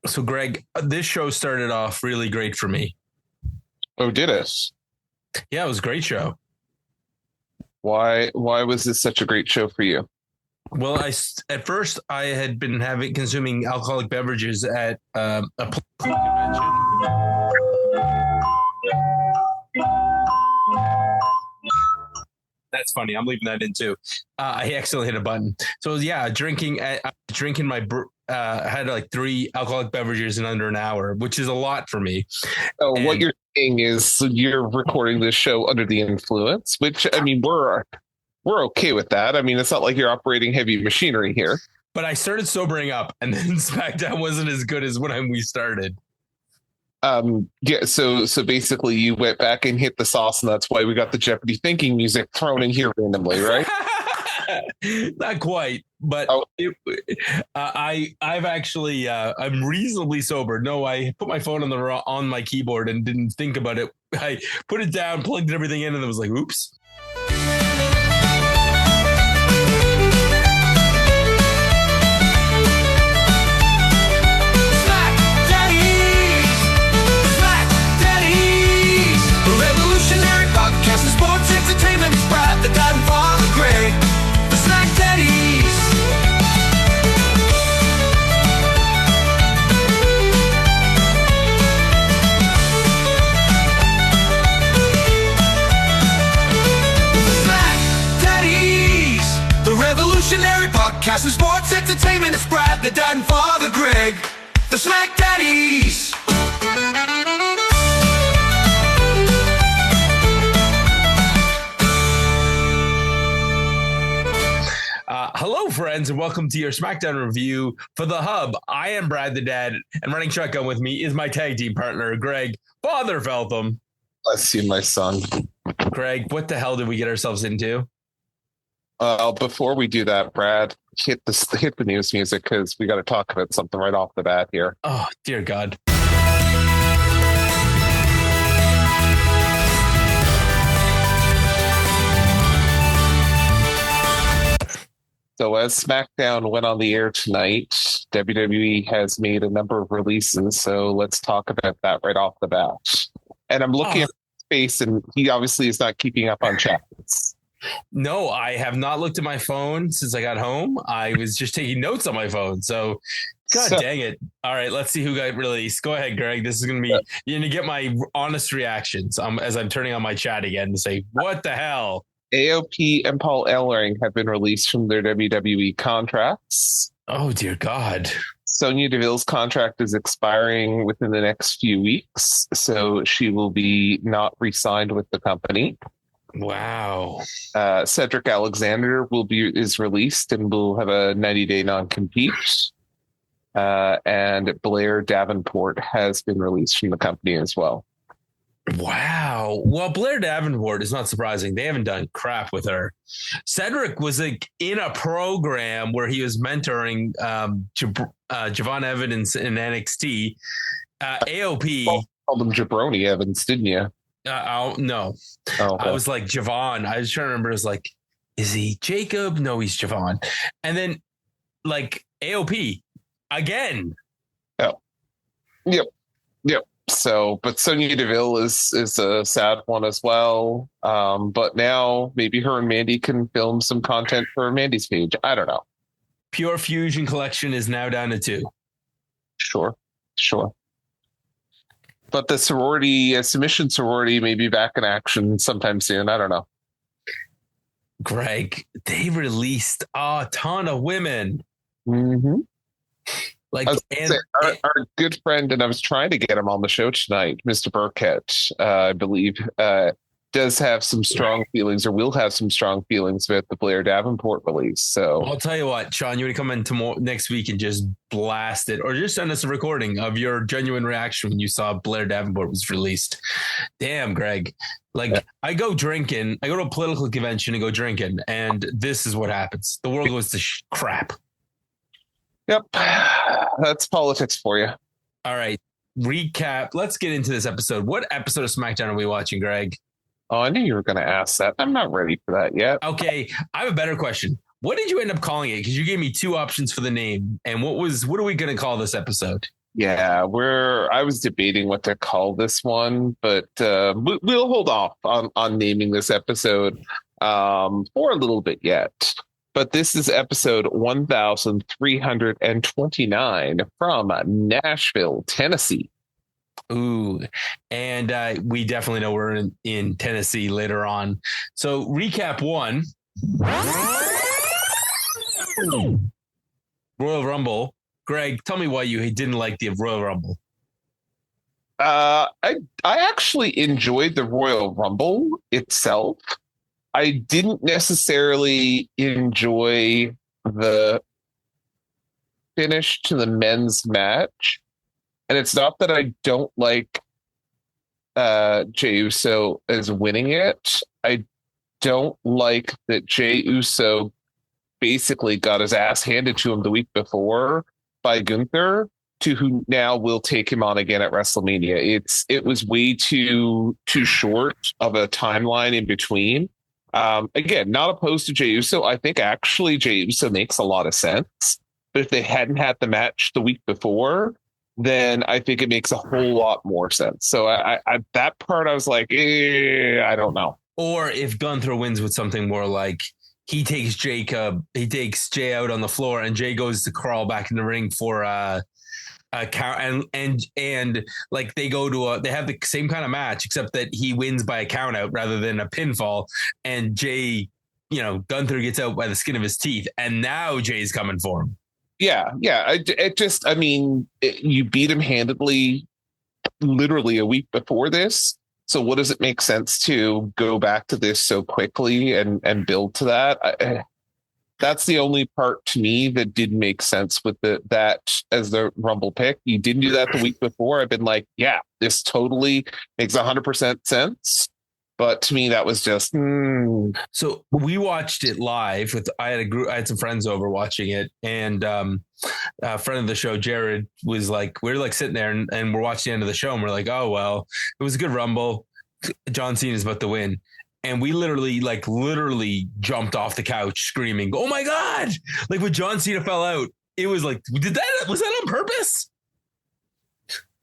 So, Greg, this show started off really great for me. Oh, did it? Yeah, it was a great show. Why was this such a great show for you? Well, at first I had been consuming alcoholic beverages at a political convention. That's funny. I'm leaving that in too. I accidentally hit a button. So yeah, drinking my I had like 3 alcoholic beverages in under an hour, which is a lot for me. Oh, and what you're saying is you're recording this show under the influence, which I mean we're okay with that. I mean, it's not like you're operating heavy machinery here. But I started sobering up, and then SmackDown wasn't as good as when we started. Yeah, so basically you went back and hit the sauce, and that's why we got the Jeopardy thinking music thrown in here randomly, right? Not quite, but I've actually I'm reasonably sober. No, I put my phone on my keyboard and didn't think about it. I put it down, plugged everything in, and it was like, oops. Sports entertainment is proud the God and Father Greg, the SmackDaddies. The SmackDaddies, the revolutionary podcast of sports entertainment is proud the God and Father Greg, the SmackDaddies. Hello, friends, and welcome to your SmackDown review for The Hub. I am Brad the Dad, and running shotgun with me is my tag team partner, Greg, Father Feltham. Bless you, my son. Greg, what the hell did we get ourselves into? Before we do that, Brad, hit the news music because we got to talk about something right off the bat here. Oh, dear God. So as SmackDown went on the air tonight, WWE has made a number of releases. So let's talk about that right off the bat. And I'm looking at his face, and he obviously is not keeping up on chats. No, I have not looked at my phone since I got home. I was just taking notes on my phone. So, dang it. All right, let's see who got released. Go ahead, Greg. This is going to be, you're going to get my honest reactions as I'm turning on my chat again to say, what the hell? AOP and Paul Ellering have been released from their WWE contracts. Oh, dear God. Sonya Deville's contract is expiring within the next few weeks, so she will be not re-signed with the company. Wow. Cedric Alexander is released and will have a 90-day non-compete. And Blair Davenport has been released from the company as well. Wow. Well, Blair Davenport is not surprising. They haven't done crap with her. Cedric was in a program where he was mentoring Javon Evans in NXT. AOP. Called him Jabroni Evans, didn't you? No. Oh, okay. I was like Javon. I was trying to remember. It was like, is he Jacob? No, he's Javon. And then like AOP again. Oh. Yep. So, but Sonya Deville is a sad one as well. But now maybe her and Mandy can film some content for Mandy's page. I don't know. Pure Fusion Collection is now down to 2. Sure. But the submission sorority may be back in action sometime soon. I don't know. Greg, they released a ton of women. Mm-hmm. Our good friend, and I was trying to get him on the show tonight, Mr. Burkett, I believe, does have some strong feelings, or will have some strong feelings with the Blair Davenport release. So I'll tell you what, Sean, you want to come in next week and just blast it, or just send us a recording of your genuine reaction when you saw Blair Davenport was released. Damn, Greg. I go drinking, I go to a political convention and go drinking, and this is what happens. The world goes to crap. Yep. That's politics for you. All right. Recap. Let's get into this episode. What episode of SmackDown are we watching, Greg? Oh, I knew you were going to ask that. I'm not ready for that yet. Okay. I have a better question. What did you end up calling it? Because you gave me 2 options for the name. And what are we going to call this episode? Yeah, I was debating what to call this one, but we'll hold off on naming this episode for a little bit yet. But this is episode 1329 from Nashville, Tennessee. Ooh, and we definitely know we're in Tennessee later on. So recap one. Royal Rumble. Greg, tell me why you didn't like the Royal Rumble. I actually enjoyed the Royal Rumble itself. I didn't necessarily enjoy the finish to the men's match. And it's not that I don't like Jey Uso as winning it. I don't like that Jey Uso basically got his ass handed to him the week before by Gunther, to who now will take him on again at WrestleMania. It was way too short of a timeline in between. Again, not opposed to Jey Uso. I think actually Jey Uso makes a lot of sense. But if they hadn't had the match the week before, then I think it makes a whole lot more sense. So I that part I was like, I don't know. Or if Gunther wins with something more like he takes Jey out on the floor and Jey goes to crawl back in the ring for a count and like they have the same kind of match except that he wins by a count out rather than a pinfall, and Jey, Gunther gets out by the skin of his teeth, and now Jay's coming for him. Yeah. You beat him handedly, literally a week before this. So what does it make sense to go back to this so quickly and build to that? That's the only part to me that didn't make sense with that as the Rumble pick. You didn't do that the week before. I've been like, yeah, this totally makes 100% sense. But to me, that was just. So we watched it live I had some friends over watching it, and a friend of the show, Jared, was like, we were like sitting there and we're watching the end of the show, and we're like, oh well, it was a good Rumble. John Cena's about to win. And we literally jumped off the couch screaming, oh my God. Like when John Cena fell out, it was like, was that on purpose?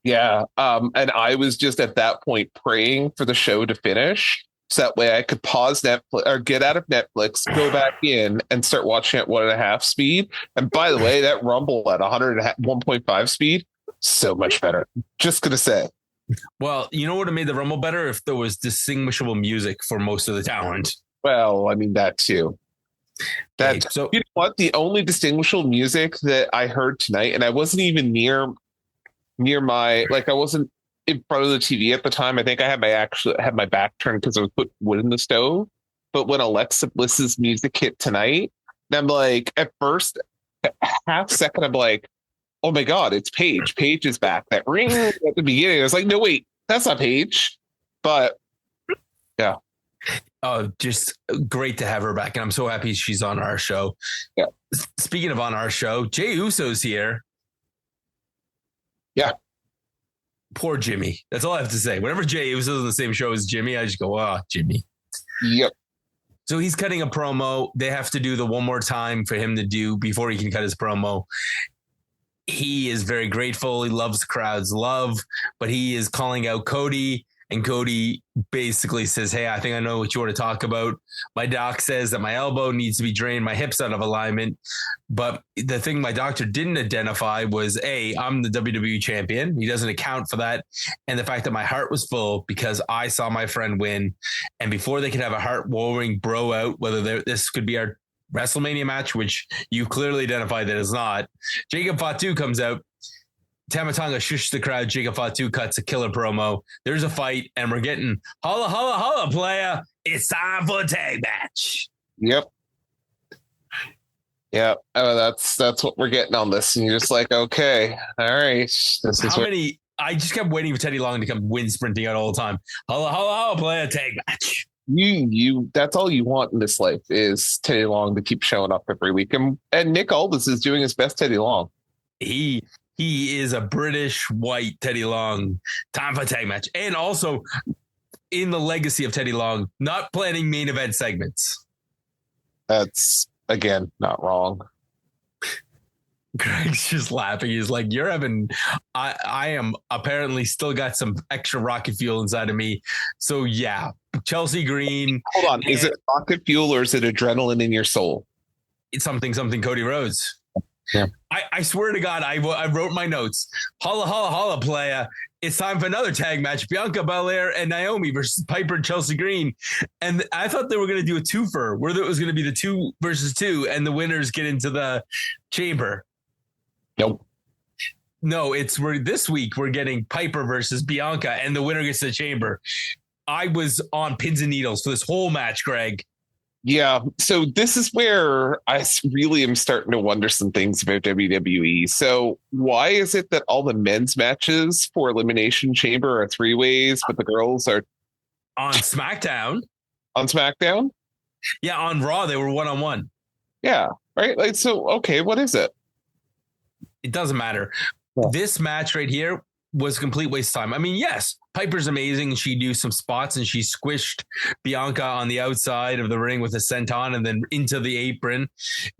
Yeah. And I was just at that point praying for the show to finish. So that way I could pause Netflix or get out of Netflix, go back in and start watching at 1.5 speed. And by the way, that Rumble at 1.5 speed, so much better. Just going to say. Well, you know what would have made the Rumble better? If there was distinguishable music for most of the talent. Well, I mean, that too. So you know what? The only distinguishable music that I heard tonight, and I wasn't even near my, I wasn't in front of the TV at the time. I think I had my back turned because I was putting wood in the stove. But when Alexa Bliss's music hit tonight, and I'm like, at first, half second, I'm like, oh my God, it's Paige. Paige is back. That ring at the beginning, I was like, no, wait, that's not Paige. But yeah. Oh, just great to have her back. And I'm so happy she's on our show. Yeah. Speaking of on our show, Jey Uso's here. Yeah. Poor Jimmy. That's all I have to say. Whenever Jey Uso's on the same show as Jimmy, I just go, Jimmy. Yep. So he's cutting a promo. They have to do the one more time for him to do before he can cut his promo. He is very grateful. He loves the crowd's love, but he is calling out Cody, and Cody basically says, hey, I think I know what you want to talk about. My doc says that my elbow needs to be drained, my hip's out of alignment. But the thing my doctor didn't identify was, I'm the WWE champion. He doesn't account for that. And the fact that my heart was full because I saw my friend win. And before they could have a heart-warming bro out, whether this could be our WrestleMania match, which you clearly identified that is not. Jacob Fatu comes out. Tama Tonga shushes the crowd. Jacob Fatu cuts a killer promo. There's a fight, and we're getting holla, holla, holla, playa. It's time for a tag match. Yep. Yeah. Oh, that's what we're getting on this. And you're just like, okay, all right. I just kept waiting for Teddy Long to come wind sprinting out all the time. Holla, holla, holla, playa, tag match. You that's all you want in this life is Teddy Long to keep showing up every week. And Nick Aldis is doing his best Teddy Long. He is a British white Teddy Long. Time for a tag match. And also in the legacy of Teddy Long, not planning main event segments. That's again not wrong. Greg's just laughing. He's like, you're having, I am apparently still got some extra rocket fuel inside of me. So yeah, Chelsea Green. Hold on. Is it rocket fuel or is it adrenaline in your soul? It's something Cody Rhodes. Yeah. I swear to God, I wrote my notes. Holla, holla, holla, playa. It's time for another tag match. Bianca Belair and Naomi versus Piper and Chelsea Green. And I thought they were going to do a twofer where it was going to be the 2 versus 2 and the winners get into the chamber. Nope. No, this week we're getting Piper versus Bianca and the winner gets the chamber. I was on pins and needles for this whole match, Greg. Yeah. So this is where I really am starting to wonder some things about WWE. So why is it that all the men's matches for Elimination Chamber are 3-ways, but the girls are on SmackDown? On SmackDown? Yeah, on Raw, they were 1-on-1. Yeah. Right. Like, so, okay, what is it? It doesn't matter. Yeah. This match right here was a complete waste of time. I mean, yes, Piper's amazing. She do some spots and she squished Bianca on the outside of the ring with a senton and then into the apron.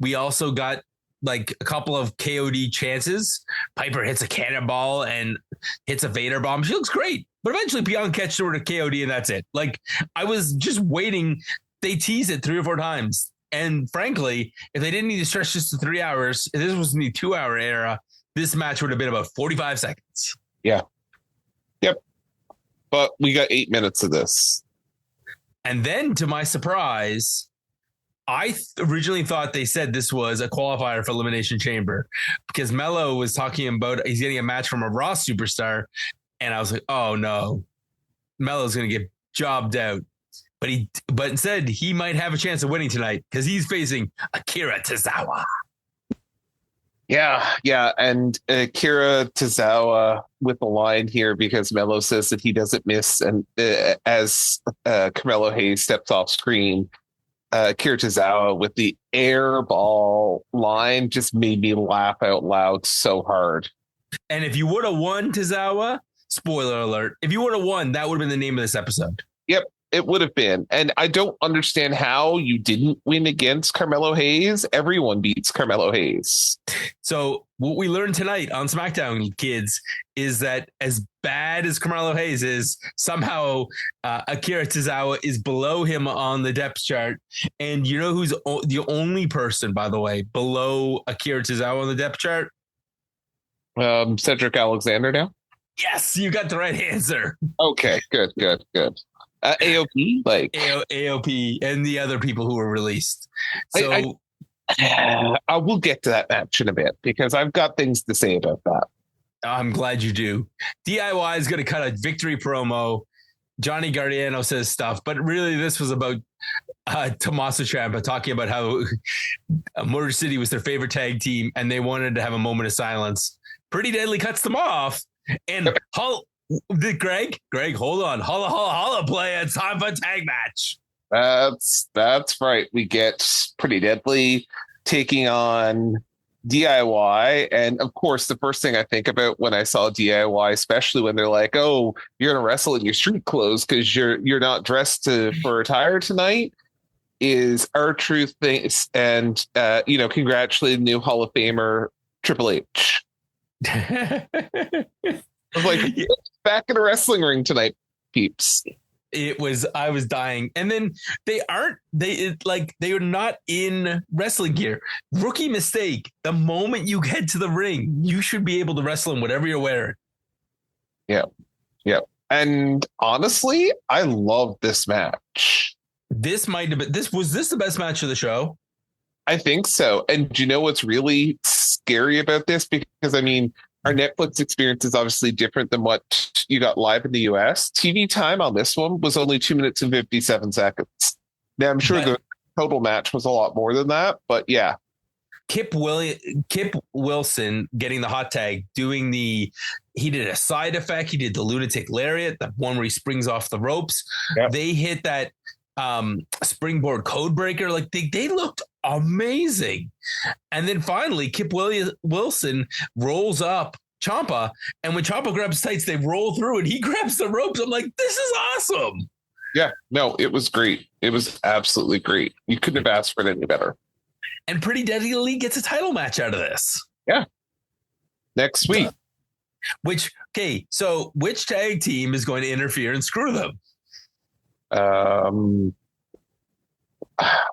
We also got like a couple of KOD chances. Piper hits a cannonball and hits a Vader bomb. She looks great. But eventually Bianca catches her to KOD and that's it. Like I was just waiting. They teased it 3 or 4 times. And frankly, if they didn't need to stretch this to 3 hours, if this was in the 2-hour era, this match would have been about 45 seconds. Yeah. Yep. But we got 8 minutes of this. And then to my surprise, I originally thought they said this was a qualifier for Elimination Chamber because Melo was talking about he's getting a match from a Raw superstar. And I was like, oh no, Melo's going to get jobbed out. But instead he might have a chance of winning tonight because he's facing Akira Tozawa. Yeah, and Akira Tozawa with the line here because Melo says that he doesn't miss, and as Carmelo Hayes steps off screen, Akira Tozawa with the air ball line just made me laugh out loud so hard. And if you would have won Tozawa, spoiler alert, if you would have won, that would have been the name of this episode. Yep. It would have been. And I don't understand how you didn't win against Carmelo Hayes. Everyone beats Carmelo Hayes. So what we learned tonight on SmackDown, kids, is that as bad as Carmelo Hayes is, somehow Akira Tozawa is below him on the depth chart. And you know who's the only person, by the way, below Akira Tozawa on the depth chart? Cedric Alexander now? Yes, you got the right answer. Okay, good. AOP, like AOP and the other people who were released. So I will get to that match in a bit because I've got things to say about that. I'm glad you do. DIY is going to cut a victory promo. Johnny Gargano says stuff, but really this was about Tommaso Ciampa talking about how Motor City was their favorite tag team and they wanted to have a moment of silence. Pretty Deadly cuts them off and Greg, hold on. Holla, holla, holla, play. It's time for a tag match. That's right. We get Pretty Deadly taking on DIY. And of course, the first thing I think about when I saw DIY, especially when they're like, oh, you're going to wrestle in your street clothes because you're not dressed for attire tonight, is R-Truth things and, congratulating new Hall of Famer Triple H. I was like, back in a wrestling ring tonight, peeps. I was dying. And then they are not in wrestling gear. Rookie mistake. The moment you get to the ring, you should be able to wrestle in whatever you're wearing. Yeah. And honestly, I love this match. This might have been was this the best match of the show? I think so. And do you know what's really scary about this? Because I mean, our Netflix experience is obviously different than what you got live in the US. TV time on this one was only 2 minutes and 57 seconds. Now, I'm sure the total match was a lot more than that, but yeah. Kip Wilson getting the hot tag, he did a side effect. He did the lunatic lariat, the one where he springs off the ropes. Yep. They hit that springboard code breaker. Like they looked amazing. And then finally Kip Wilson rolls up Ciampa, and when Ciampa grabs tights, they roll through and he grabs the ropes. I'm like, this is awesome. Yeah, no, it was great. It was absolutely great. You couldn't have asked for it any better. And Pretty Deadly gets a title match out of this. Yeah. Next week. Which tag team is going to interfere and screw them?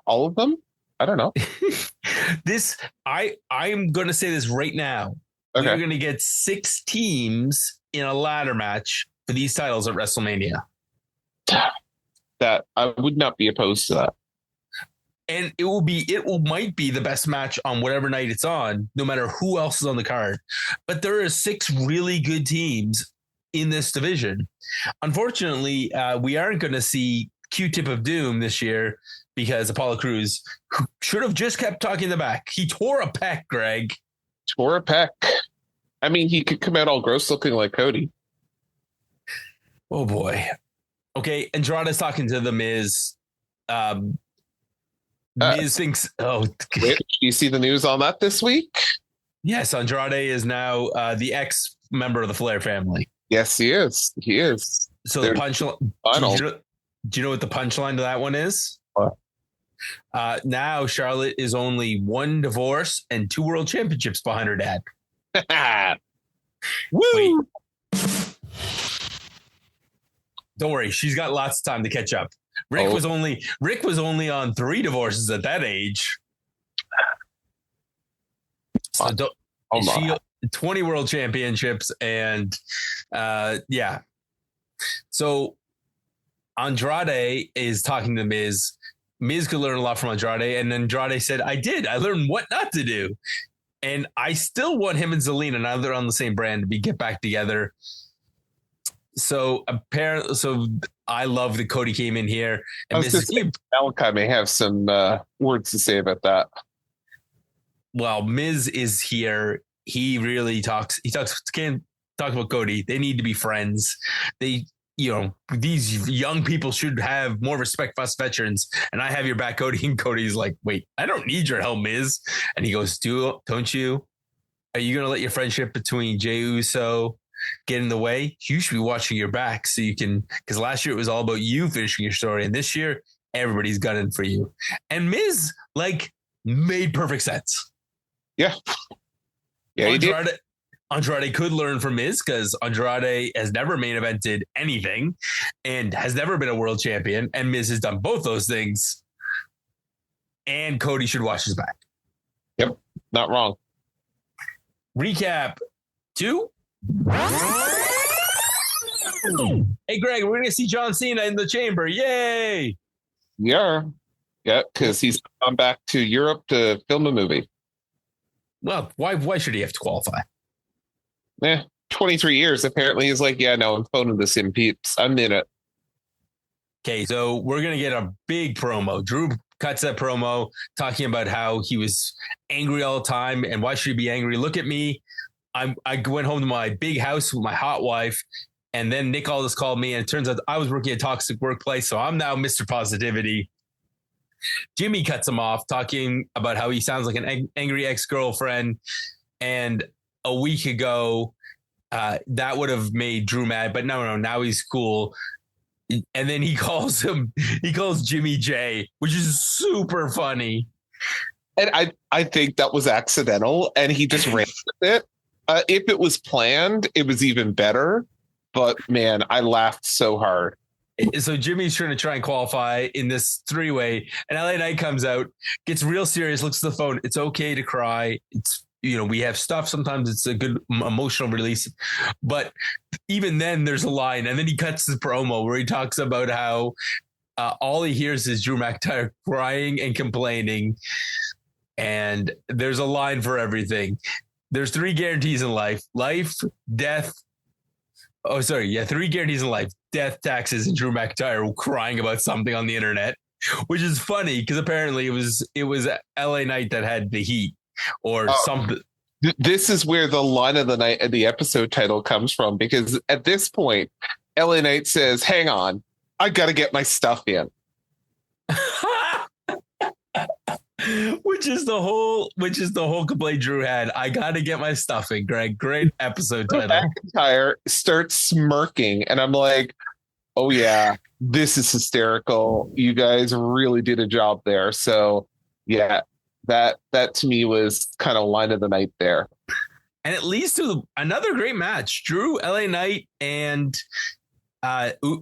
All of them? I don't know. I'm going to say this right now. Okay. We're going to get 6 teams in a ladder match for these titles at WrestleMania. That I would not be opposed to that. And might be the best match on whatever night it's on, no matter who else is on the card. But there are 6 really good teams in this division. Unfortunately, we aren't going to see Q-Tip of Doom this year because Apollo Crews, who should have just kept talking the back. He tore a pec, Greg. Tore a pec. I mean, he could come out all gross looking like Cody. Oh, boy. Okay, Andrade's talking to The Miz. Miz thinks, do you see the news on that this week? Yes, Andrade is now the ex-member of the Flair family. Yes, he is. He is. So the punchline. Do you know what the punchline to that one is? What? Now Charlotte is only 1 divorce and 2 world championships behind her dad. Woo! Wait. Don't worry, she's got lots of time to catch up. Rick was only on 3 divorces at that age. So 20 world championships and yeah. So Andrade is talking to Miz. Miz could learn a lot from Andrade, and Andrade said, I learned what not to do. And I still want him and Zelina, now they're on the same brand, to get back together. So I love that Cody came in here. And Bianca may have some words to say about that. Well, Miz is here. He really can't talk about Cody. They need to be friends. These young people should have more respect for us veterans. And I have your back, Cody. And Cody's like, wait, I don't need your help, Miz. And he goes, don't you? Are you going to let your friendship between Jey Uso get in the way? You should be watching your back so you can, because last year it was all about you finishing your story. And this year, everybody's gunning for you. And Miz, made perfect sense. Yeah. Yeah, he did. Andrade could learn from Miz because Andrade has never main evented anything and has never been a world champion. And Miz has done both those things. And Cody should watch his back. Yep. Not wrong. Recap 2. Hey, Greg, we're going to see John Cena in the chamber. Yay. Yeah. Yeah, because he's gone back to Europe to film a movie. Well, why should he have to qualify? 23 years. Apparently he's like, yeah, no, I'm phoning this in, peeps. I'm in it. Okay, so we're going to get a big promo. Drew cuts that promo talking about how he was angry all the time. And why should he be angry? Look at me. I went home to my big house with my hot wife. And then Nick Aldis called me. And it turns out I was working at a toxic workplace. So I'm now Mr. Positivity. Jimmy cuts him off talking about how he sounds like an angry ex-girlfriend. And a week ago, that would have made Drew mad, but no, now he's cool. And then he calls Jimmy J, which is super funny. And I think that was accidental, and he just ran with it. If it was planned, it was even better. But man, I laughed so hard. So Jimmy's trying to qualify in this 3-way, and LA Knight comes out, gets real serious, looks at the phone. It's okay to cry. It's, we have stuff. Sometimes it's a good emotional release, but even then there's a line. And then he cuts the promo where he talks about how all he hears is Drew McIntyre crying and complaining. And there's a line for everything. There's 3 guarantees in life: life, death. Oh, sorry. Yeah. 3 guarantees in life: death, taxes, and Drew McIntyre crying about something on the internet, which is funny because apparently it was LA Knight that had the heat. Or something. This is where the line of the night and the episode title comes from, because at this point, LA Knight says, hang on, I got to get my stuff in. which is the whole complaint Drew had. I got to get my stuff in, Greg. Great episode title. McIntyre starts smirking, and I'm like, oh, yeah, this is hysterical. You guys really did a job there. So, yeah. That to me was kind of line of the night there. And it leads to another great match. Drew, LA Knight, and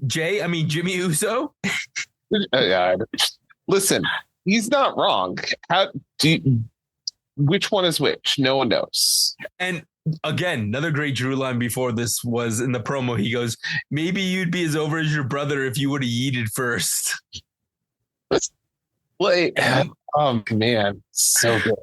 Jimmy Uso. Yeah. Listen, he's not wrong. Which one is which? No one knows. And again, another great Drew line before this was in the promo. He goes, maybe you'd be as over as your brother if you would have yeeted first. Like, oh man, so good.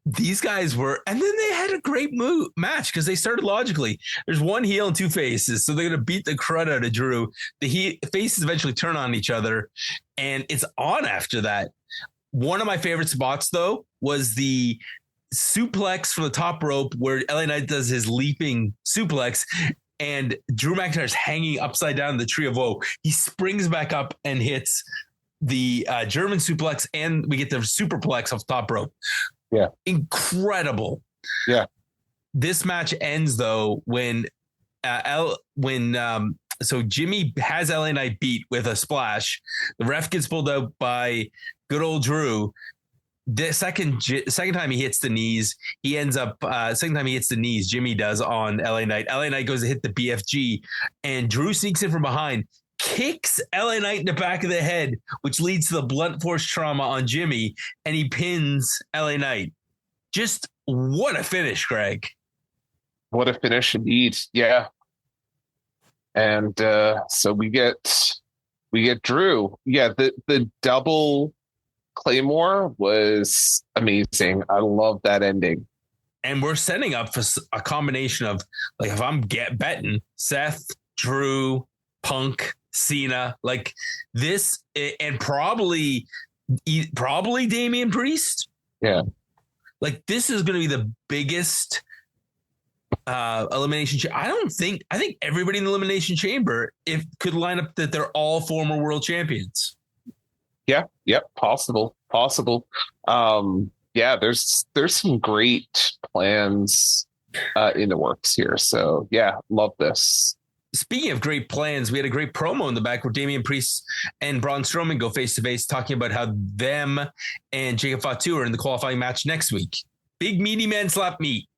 These guys were, and then they had a great match because they started logically. There's one heel and two faces, so they're going to beat the crud out of Drew. The faces eventually turn on each other, and it's on after that. One of my favorite spots, though, was the suplex from the top rope where LA Knight does his leaping suplex, and Drew McIntyre's hanging upside down in the Tree of Woe. He springs back up and hits the German suplex, and we get the superplex off the top rope. Yeah. Incredible. Yeah. This match ends though when so Jimmy has LA Knight beat with a splash. The ref gets pulled out by good old Drew. The second time he hits the knees, he ends up second time he hits the knees, Jimmy does on LA Knight. LA Knight goes to hit the BFG, and Drew sneaks in from behind, kicks LA Knight in the back of the head, which leads to the blunt force trauma on Jimmy, and he pins LA Knight. Just what a finish, Greg. What a finish indeed. Yeah. And so we get Drew. Yeah, the double Claymore was amazing. I love that ending. And we're setting up for a combination of, like, if I'm betting Seth, Drew, Punk, Cena, like this, and probably Damian Priest. Yeah. Like, this is going to be the biggest Elimination Chamber. I think everybody in the Elimination Chamber could line up that they're all former world champions. Yeah. Yep. Possible. Yeah. There's some great plans in the works here. So yeah, love this. Speaking of great plans, we had a great promo in the back where Damian Priest and Braun Strowman go face to face, talking about how them and Jacob Fatu are in the qualifying match next week. Big meaty man slap meet.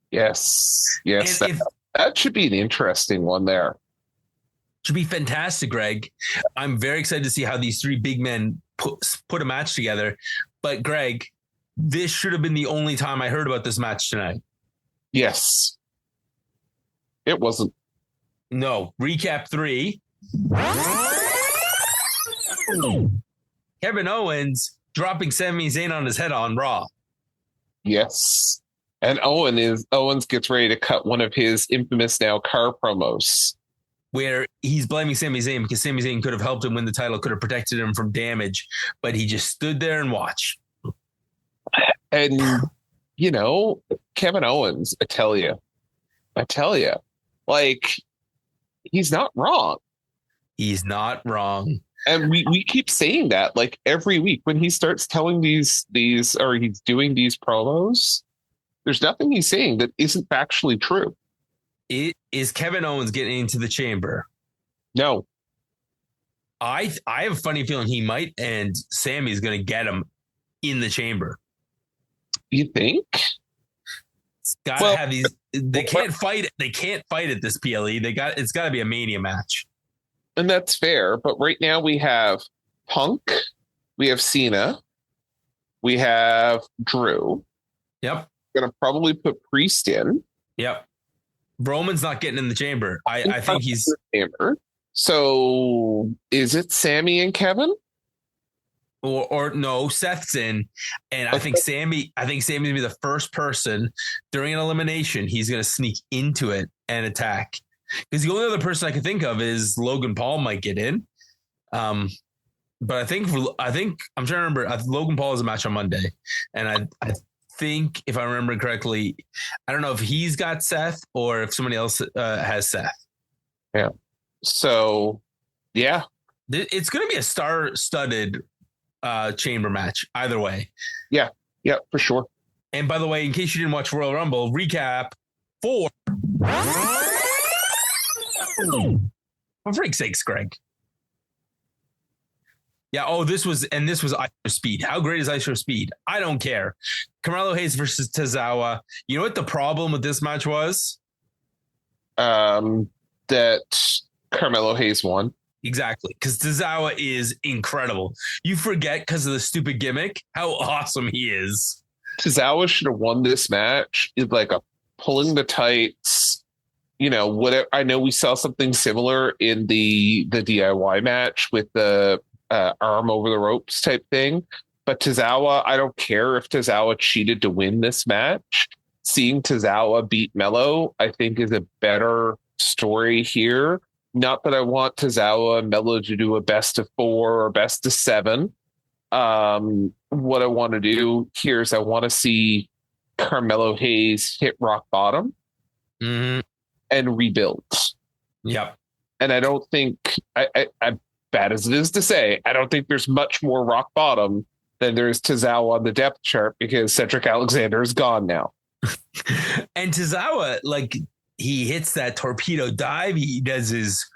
Yes. That should be an interesting one there. Should be fantastic, Greg. I'm very excited to see how these three big men put a match together. But Greg, this should have been the only time I heard about this match tonight. Yes. It wasn't. No. Recap 3. Kevin Owens dropping Sami Zayn on his head on Raw. Yes. And Owens gets ready to cut one of his infamous now car promos, where he's blaming Sami Zayn because Sami Zayn could have helped him win the title, could have protected him from damage, but he just stood there and watched. And, Kevin Owens, I tell you, like, he's not wrong. He's not wrong. And we keep saying that, like, every week when he starts telling these or he's doing these promos, there's nothing he's saying that isn't factually true. Is Kevin Owens getting into the chamber? No. I have a funny feeling he might, and Sammy's going to get him in the chamber. You think? Have these. They can't fight. They can't fight at this PLE. It's got to be a Mania match. And that's fair. But right now we have Punk, we have Cena, we have Drew. Yep. Going to probably put Priest in. Yep. Roman's not getting in the chamber. I think he's chamber. So is it Sammy and Kevin? Or no, Seth's in, and I think Sammy's gonna be the first person during an elimination. He's gonna sneak into it and attack. Because the only other person I can think of is Logan Paul might get in. But I think I'm trying to remember. Logan Paul has a match on Monday, and I think if I remember correctly, I don't know if he's got Seth or if somebody else has Seth. Yeah. So, yeah, it's going to be a star-studded chamber match either way. Yeah, for sure. And by the way, in case you didn't watch Royal Rumble, recap 4. For freak's sakes, Greg. Yeah. Oh, this was Ice Speed. How great is Ice Speed? I don't care. Carmelo Hayes versus Tozawa. You know what the problem with this match was? That Carmelo Hayes won. Exactly. Because Tozawa is incredible. You forget because of the stupid gimmick how awesome he is. Tozawa should have won this match. It's like a pulling the tights. You know, whatever. I know we saw something similar in the DIY match with the arm over the ropes type thing. But Tozawa, I don't care if Tozawa cheated to win this match. Seeing Tozawa beat Melo, I think, is a better story here. Not that I want Tozawa and Melo to do a best of 4 or best of 7. What I want to do here is I want to see Carmelo Hayes hit rock bottom and rebuild. Yep. And I don't think, I bad as it is to say, I don't think there's much more rock bottom than there is Tozawa on the depth chart because Cedric Alexander is gone now. And Tozawa, like, he hits that torpedo dive. He does his,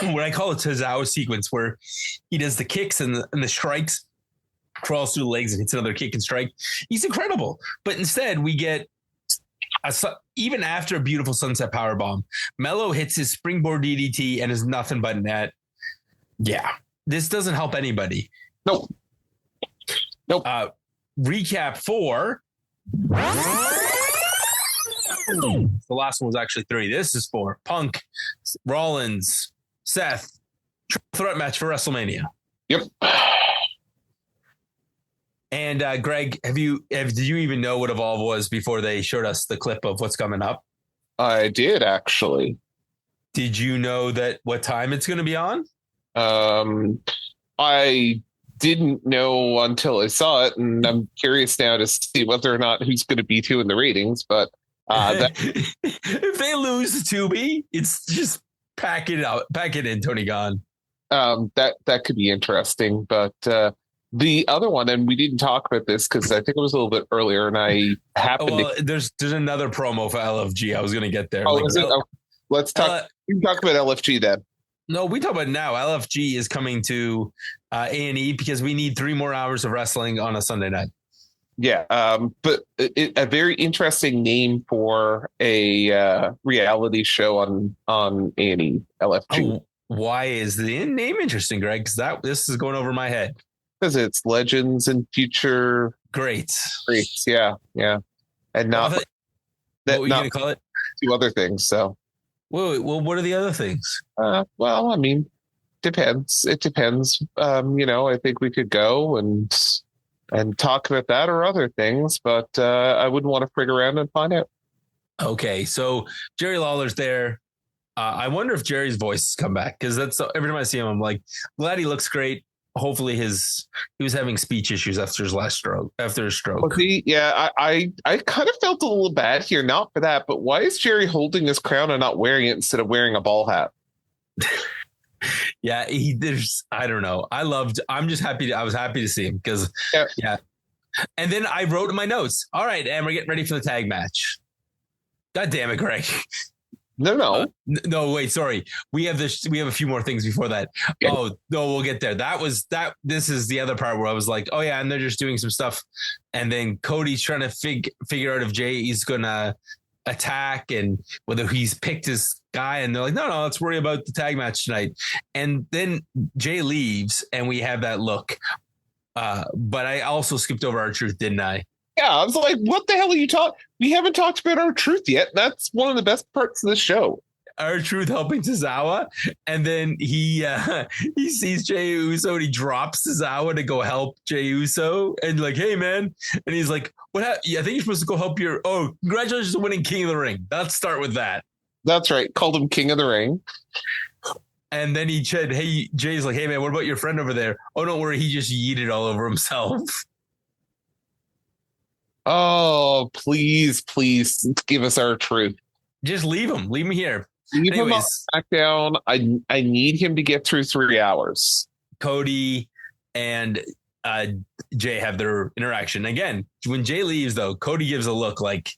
what I call a Tozawa sequence, where he does the kicks and the strikes, crawls through the legs and hits another kick and strike. He's incredible. But instead, we get, even after a beautiful sunset powerbomb, Melo hits his springboard DDT and is nothing but net. Yeah, this doesn't help anybody. Nope. Recap 4. The last one was actually 3. This is 4. Punk, Rollins, Seth, triple threat match for WrestleMania. Yep. And Greg, did you even know what Evolve was before they showed us the clip of what's coming up? I did, actually. Did you know that what time it's going to be on? I didn't know until I saw it, and I'm curious now to see whether or not who's going to beat who in the ratings. But if they lose to Tubi, it's just pack it in, Tony Khan. That could be interesting. But the other one, and we didn't talk about this because I think it was a little bit earlier, and I happened to. There's another promo for LFG. I was going to get there. Oh, is it? Let's talk. We can talk about LFG then. No, we talk about it now. LFG is coming to A&E because we need 3 more hours of wrestling on a Sunday night. Yeah, but a very interesting name for a reality show on A&E, LFG. Oh, why is the name interesting, Greg? Because this is going over my head. Because it's legends and future greats. Yeah, and not what were you going to call it? 2 other things. So. Well, what are the other things? Well, I mean, depends. It depends. I think we could go and talk about that or other things, but I wouldn't want to frig around and find out. Okay, so Jerry Lawler's there. I wonder if Jerry's voice has come back because that's every time I see him, I'm like, glad he looks great. Hopefully he was having speech issues after his stroke. Yeah, I kind of felt a little bad here, not for that, but why is Jerry holding his crown and not wearing it instead of wearing a ball hat? Yeah, I don't know. I was happy to see him because yeah. And then I wrote in my notes, all right, and we're getting ready for the tag match. God damn it, Greg. No. No, wait, sorry. We have a few more things before that. Okay. Oh, no, we'll get there. This is the other part where I was like, oh yeah, and they're just doing some stuff. And then Cody's trying to figure out if Jay is going to attack and whether he's picked his guy. And they're like, no, let's worry about the tag match tonight. And then Jay leaves and we have that look. But I also skipped over R-Truth, didn't I? Yeah, I was like, what the hell are you talking? We haven't talked about R-Truth yet. That's one of the best parts of the show. R-Truth helping Tozawa, and then he sees Jey Uso and he drops Tozawa to go help Jey Uso, and like, hey man, and he's like, what? I think you're supposed to go help congratulations on winning King of the Ring. Let's start with that. That's right. Called him King of the Ring. And then he said, hey, Jay's like, hey man, what about your friend over there? Oh, don't worry, he just yeeted all over himself. Oh, please give us R-Truth. Just leave him here. Leave him on SmackDown. I need him to get through 3 hours. Cody and Jay have their interaction. Again, when Jay leaves, though, Cody gives a look like,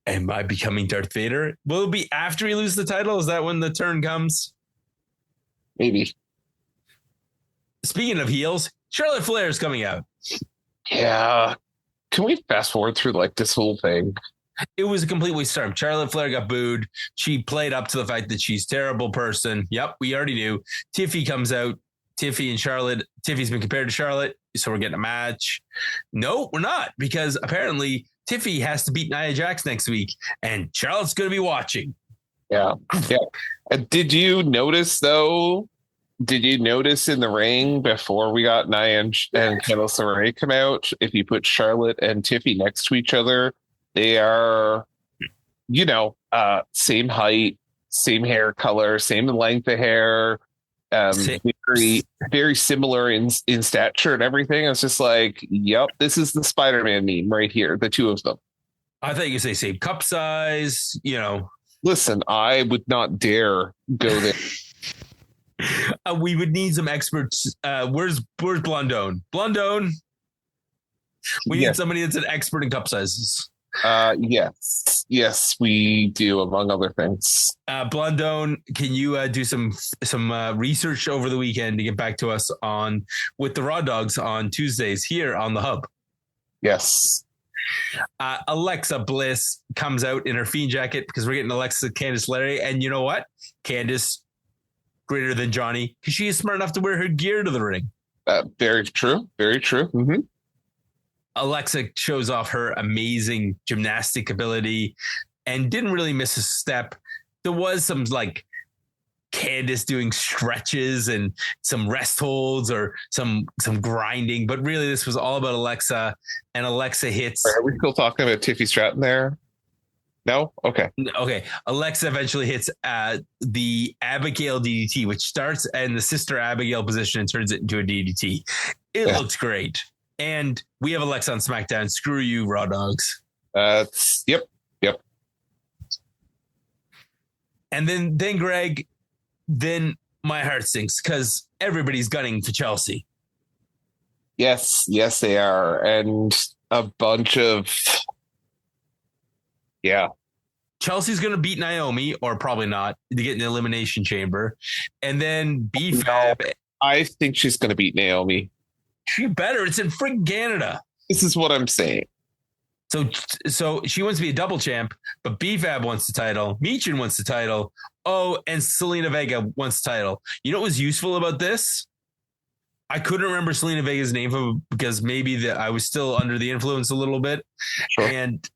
am I becoming Darth Vader? Will it be after he loses the title? Is that when the turn comes? Maybe. Speaking of heels, Charlotte Flair is coming out. Yeah. Can we fast forward through like this whole thing? It was a complete waste of time. Charlotte Flair got booed. She played up to the fact that she's a terrible person. Yep, we already knew. Tiffy comes out. Tiffy and Charlotte. Tiffy's been compared to Charlotte, so we're getting a match. No, we're not, because apparently Tiffy has to beat Nia Jax next week, and Charlotte's going to be watching. Yeah. Did you notice, though? Did you notice in the ring before we got Nia and Candace LeRae come out, if you put Charlotte and Tiffy next to each other, they are, same height, same hair color, same length of hair, very, very similar in stature and everything. It's just like, yep, this is the Spider-Man meme right here, the two of them. I thought you could say same cup size, Listen, I would not dare go there. We would need some experts. Where's Blondone? Blondone. We need somebody that's an expert in cup sizes. Yes, we do, among other things. Blondone, can you do some research over the weekend to get back to us with the Raw Dogs on Tuesdays here on the Hub? Yes. Alexa Bliss comes out in her Fiend jacket because we're getting Alexa Candace LeRae, and you know what? Candace greater than Johnny because she is smart enough to wear her gear to the ring. Very true. Very true. Mm-hmm. Alexa shows off her amazing gymnastic ability and didn't really miss a step. There was some like Candace doing stretches and some rest holds or some grinding, but really this was all about Alexa, and Alexa hits. Are we still talking about Tiffy Stratton there? No? Okay. Alexa eventually hits the Abigail DDT, which starts in the Sister Abigail position and turns it into a DDT. It looks great. And we have Alexa on SmackDown. Screw you, Raw Dogs. Yep. And then Greg, then my heart sinks because everybody's gunning for Chelsea. Yes, they are. And a bunch of... Yeah. Chelsea's going to beat Naomi, or probably not, to get in the Elimination Chamber. And then B-Fab. No, I think she's going to beat Naomi. She better. It's in friggin' Canada. This is what I'm saying. So she wants to be a double champ, but B-Fab wants the title. Michin wants the title. Oh, and Selena Vega wants the title. You know what was useful about this? I couldn't remember Selena Vega's name because maybe I was still under the influence a little bit. Sure. And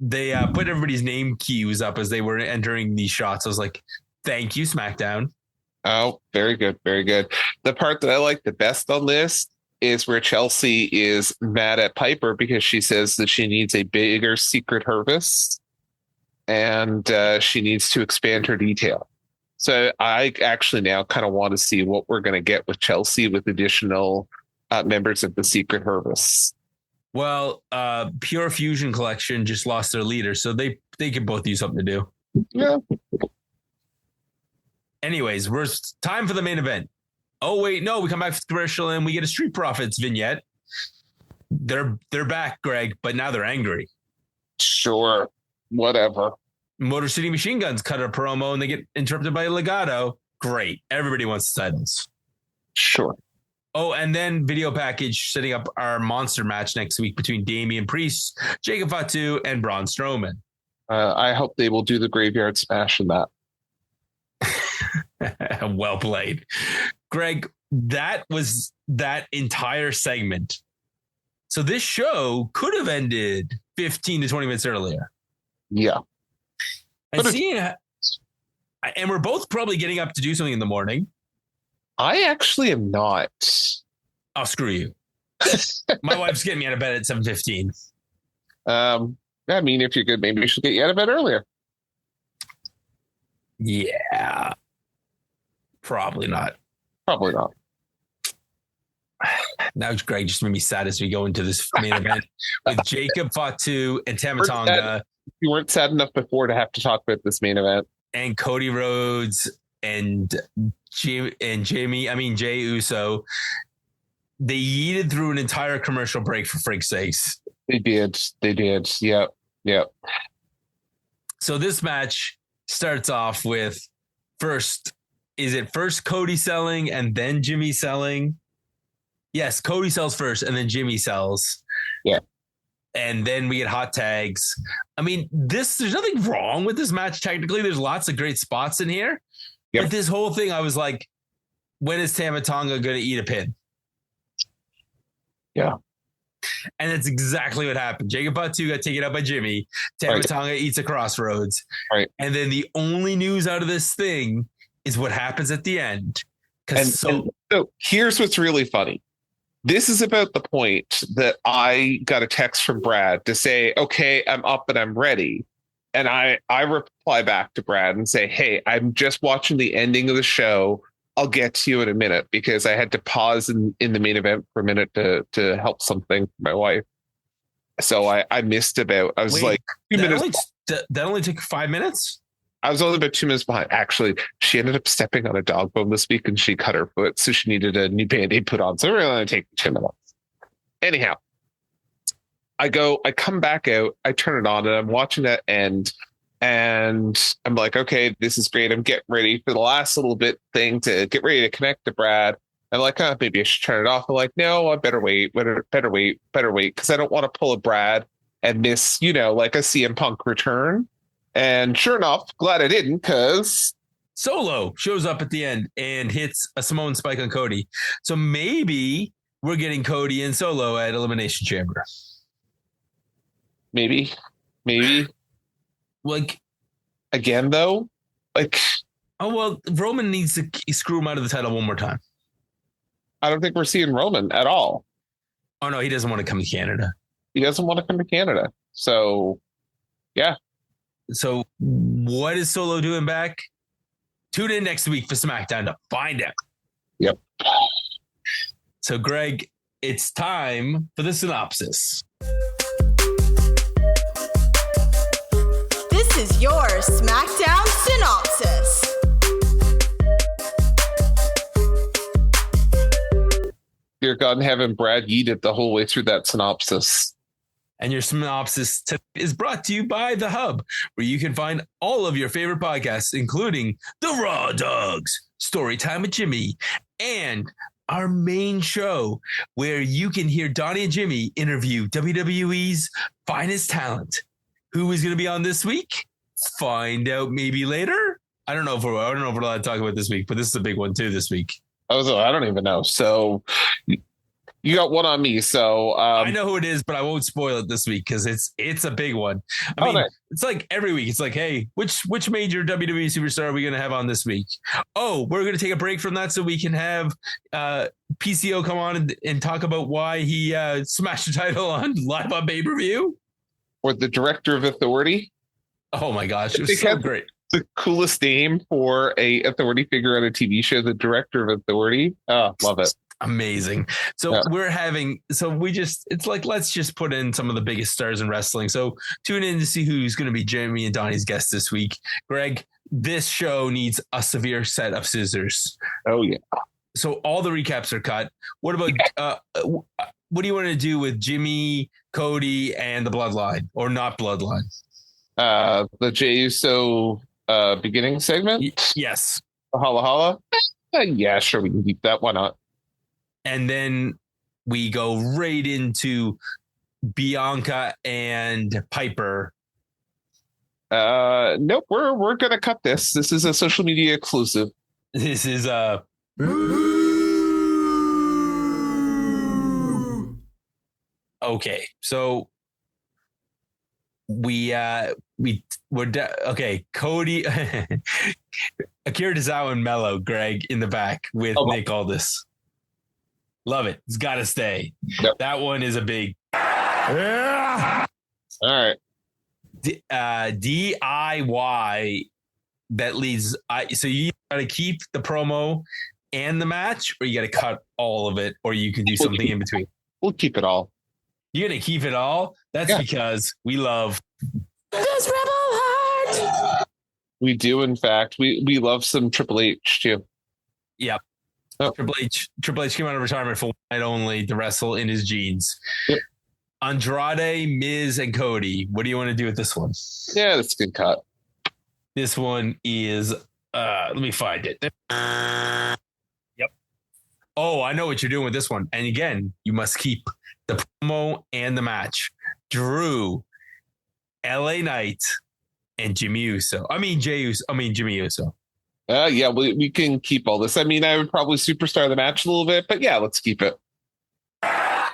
they put everybody's name cues up as they were entering these shots. I was like, thank you, SmackDown. Oh, very good. Very good. The part that I like the best on this is where Chelsea is mad at Piper because she says that she needs a bigger Secret Hervice and she needs to expand her detail. So I actually now kind of want to see what we're going to get with Chelsea with additional members of the Secret Hervice. Well, Pure Fusion Collection just lost their leader, so they could both use something to do. Yeah. Anyways, we're time for the main event. Oh, wait, no, we come back from commercial and we get a Street Profits vignette. They're back, Greg, but now they're angry. Sure. Whatever. Motor City Machine Guns cut a promo and they get interrupted by Legado. Great. Everybody wants the titles. Sure. Oh, and then video package setting up our monster match next week between Damian Priest, Jacob Fatu, and Braun Strowman. I hope they will do the graveyard smash in that. Well played. Greg, that was that entire segment. So this show could have ended 15 to 20 minutes earlier. Yeah. And we're both probably getting up to do something in the morning. I actually am not. Oh, screw you. My wife's getting me out of bed at 7:15. I mean, if you're good, maybe we should get you out of bed earlier. Yeah. Probably not. Probably not. Now Greg just made me sad as we go into this main event with Jacob Fatu and Tama Tonga. You weren't sad enough before to have to talk about this main event. And Cody Rhodes and Jay Uso. They yeeted through an entire commercial break, for frig's sakes. They did. Yep. So this match starts off with first Cody selling and then Jimmy selling? Yes, Cody sells first, and then Jimmy sells. Yeah. And then we get hot tags. I mean, there's nothing wrong with this match. Technically, there's lots of great spots in here. Yep. But this whole thing, I was like, when is Tama Tonga going to eat a pin? Yeah. And that's exactly what happened. Jacob Batu got taken out by Jimmy. Tama Tonga eats a Crossroads. Right. And then the only news out of this thing is what happens at the end. And so here's what's really funny. This is about the point that I got a text from Brad to say, okay, I'm up and I'm ready. And I reply back to Brad and say, hey, I'm just watching the ending of the show. I'll get to you in a minute, because I had to pause in the main event for a minute to help something for my wife. So I missed about, I was like 2 minutes. That only took 5 minutes? I was only about 2 minutes behind. Actually, she ended up stepping on a dog bone this week and she cut her foot. So she needed a new Band-Aid put on. So it really only take 2 minutes. Anyhow, I come back out, I turn it on, and I'm watching that end. And I'm like, okay, this is great. I'm getting ready for the last little bit thing to get ready to connect to Brad. I'm like, maybe I should turn it off. I'm like, no, I better wait. Because I don't want to pull a Brad and miss, like a CM Punk return. And sure enough, glad I didn't, because Solo shows up at the end and hits a Samoan spike on Cody. So maybe we're getting Cody and Solo at Elimination Chamber. Maybe. Like, again, though, like, oh, well, Roman needs to screw him out of the title one more time. I don't think we're seeing Roman at all. Oh, no, he doesn't want to come to Canada. So, yeah. So what is Solo doing back? Tune in next week for SmackDown to find out. Yep. So, Greg, it's time for the synopsis. This is your SmackDown synopsis. Dear God in heaven, Brad yeeted the whole way through that synopsis. And your synopsis is brought to you by The Hub, where you can find all of your favorite podcasts, including The Raw Dogs, Storytime with Jimmy, and our main show, where you can hear Donnie and Jimmy interview WWE's finest talent. Who is going to be on this week? Find out maybe later. I don't know if we're allowed to talk about this week, but this is a big one too this week. I don't even know. So you got one on me. So I know who it is, but I won't spoil it this week because it's a big one. I mean, nice. It's like every week. It's like, hey, which major WWE superstar are we going to have on this week? Oh, we're going to take a break from that so we can have PCO come on and talk about why he smashed the title on live on pay-per-view. Or the Director of Authority. Oh my gosh, it was so great. The coolest name for a authority figure on a TV show, the Director of Authority. Oh, love it. Amazing. So it's like, let's just put in some of the biggest stars in wrestling. So tune in to see who's going to be Jimmy and Donnie's guest this week. Greg, this show needs a severe set of scissors. Oh yeah. So all the recaps are cut. What about, what do you want to do with Jimmy, Cody, and the Bloodline, or not Bloodline? The Jey Uso beginning segment? Yes. Holla holla? Yeah, sure, we can keep that. Why not? And then we go right into Bianca and Piper. Nope, we're gonna cut this. This is a social media exclusive. This is okay. So we're okay. Cody, Akira Tozawa and Mello, Greg in the back with Nick Aldis. Love it. It's got to stay. Yep. That one is a big. Yeah. All right. DIY that leads. So you got to keep the promo and the match, or you got to cut all of it, or you can do something in between. We'll keep it all. You're going to keep it all? That's because we love this Rebel Heart. We do, in fact. We love some Triple H, too. Yep. Oh. Triple H came out of retirement for one night only to wrestle in his jeans. Yep. Andrade, Miz, and Cody. What do you want to do with this one? Yeah, that's a good cut. This one is, let me find it. Yep. Oh, I know what you're doing with this one. And again, you must keep the promo and the match. Drew, LA Knight, and Jimmy Uso. Jimmy Uso. Yeah, we can keep all this. I mean, I would probably superstar the match a little bit, but yeah, let's keep it. Yeah.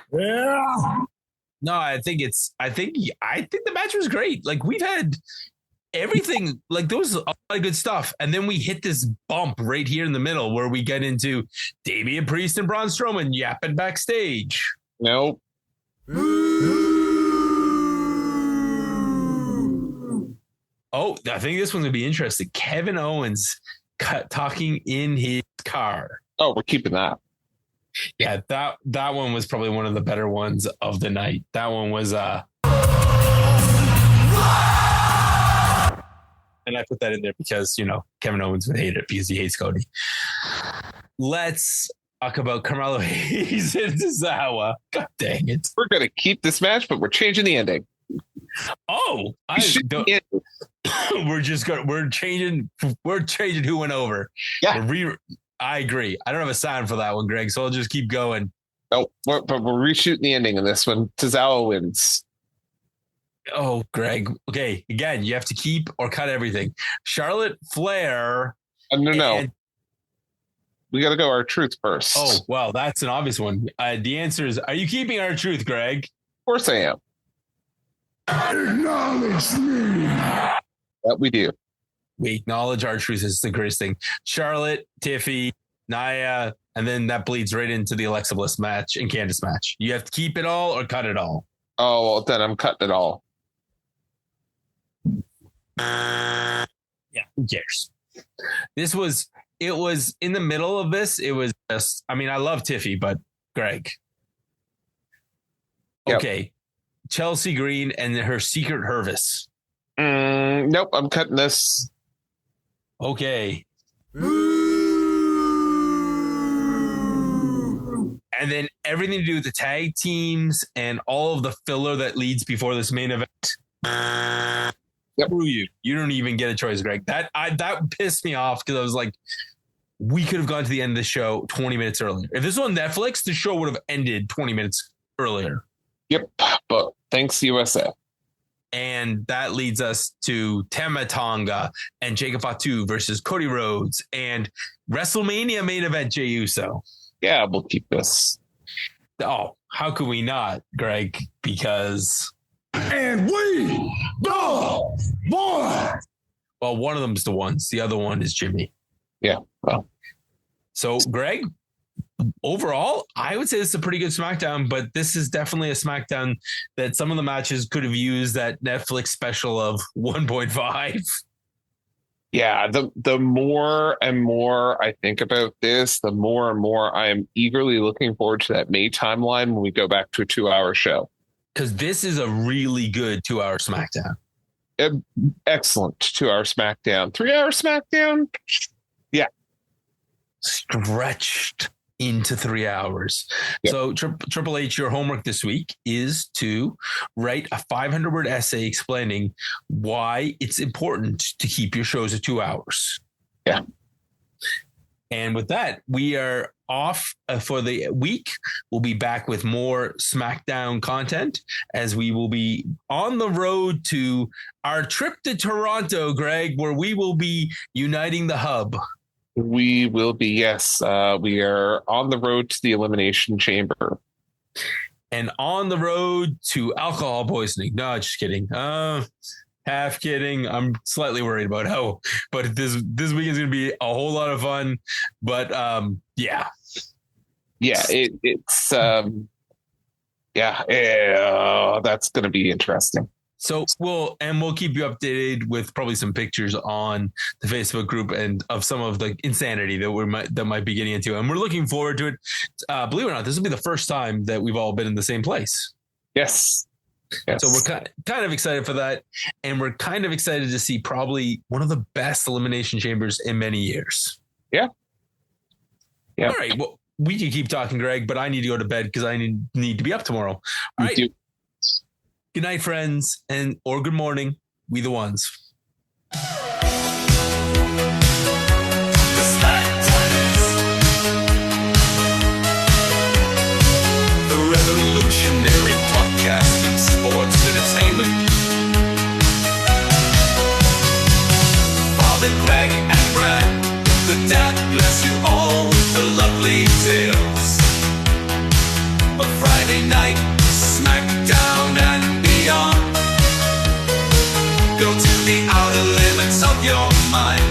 No, I think the match was great. Like, we've had everything, like, there was a lot of good stuff. And then we hit this bump right here in the middle where we get into Damian Priest and Braun Strowman yapping backstage. Nope. Oh, I think this one's going to be interesting. Kevin Owens talking in his car. Oh, we're keeping that. Yeah, that one was probably one of the better ones of the night. That one was and I put that in there because, Kevin Owens would hate it because he hates Cody. Let's talk about Carmelo Hayes and Tozawa. God dang it. We're going to keep this match, but we're changing the ending. Oh, we're changing who went over. Yeah. I agree. I don't have a sound for that one, Greg, so I'll just keep going. Oh, but we're reshooting the ending in this one. Tozawa wins. Oh, Greg. Okay, again, you have to keep or cut everything. Charlotte Flair. No. We got to go R-Truth first. Oh, well, that's an obvious one. The answer is, are you keeping R-Truth, Greg? Of course I am. Acknowledge me. That we do. We acknowledge R-Truth is the greatest thing. Charlotte, Tiffy, Nia, and then that bleeds right into the Alexa Bliss match and Candace match. You have to keep it all or cut it all. Oh, well, then I'm cutting it all. Yeah, who cares? It was in the middle of this. It was just, I love Tiffy, but Greg. Okay. Yep. Chelsea Green and her Secret Hervice. Nope, I'm cutting this. Okay. And then everything to do with the tag teams and all of the filler that leads before this main event. Yep. Screw you. You don't even get a choice, Greg. That pissed me off because I was like, we could have gone to the end of the show 20 minutes earlier. If this was on Netflix, the show would have ended 20 minutes earlier. Yep, but thanks USA. And that leads us to Tonga and Jacob Fatu versus Cody Rhodes and WrestleMania main event Jey Uso. Yeah, we'll keep this. Oh, how could we not, Greg? Because... And we the one. Well, one of them's the ones. The other one is Jimmy. Yeah, well. So, Greg, overall, I would say this is a pretty good SmackDown, but this is definitely a SmackDown that some of the matches could have used that Netflix special of 1.5. Yeah, the more and more I think about this, the more and more I am eagerly looking forward to that May timeline when we go back to a 2-hour show. Because this is a really good 2-hour SmackDown. Excellent 2-hour SmackDown. 3-hour SmackDown? Yeah. Stretched into 3 hours. Yep. So Triple H, your homework this week is to write a 500-word essay explaining why it's important to keep your shows at 2 hours. Yeah. And with that, we are off for the week. We'll be back with more SmackDown content as we will be on the road to our trip to Toronto, Greg, where we will be uniting the hub. We will be, yes. We are on the road to the Elimination Chamber. And on the road to alcohol poisoning. No, just kidding. Half kidding. I'm slightly worried about but this weekend is going to be a whole lot of fun. But yeah. Yeah, it's that's going to be interesting. So we'll keep you updated with probably some pictures on the Facebook group and of some of the insanity that might be getting into. And we're looking forward to it. Believe it or not, this will be the first time that we've all been in the same place. Yes. So we're kind of excited for that. And we're kind of excited to see probably one of the best Elimination Chambers in many years. Yeah. Yeah. All right. Well, we can keep talking, Greg, but I need to go to bed because I need to be up tomorrow. All right. Good night, friends, or good morning. We the ones. Greg and Brad. The dad bless you all the lovely tales. But Friday night, SmackDown and beyond. Go to the outer limits of your mind.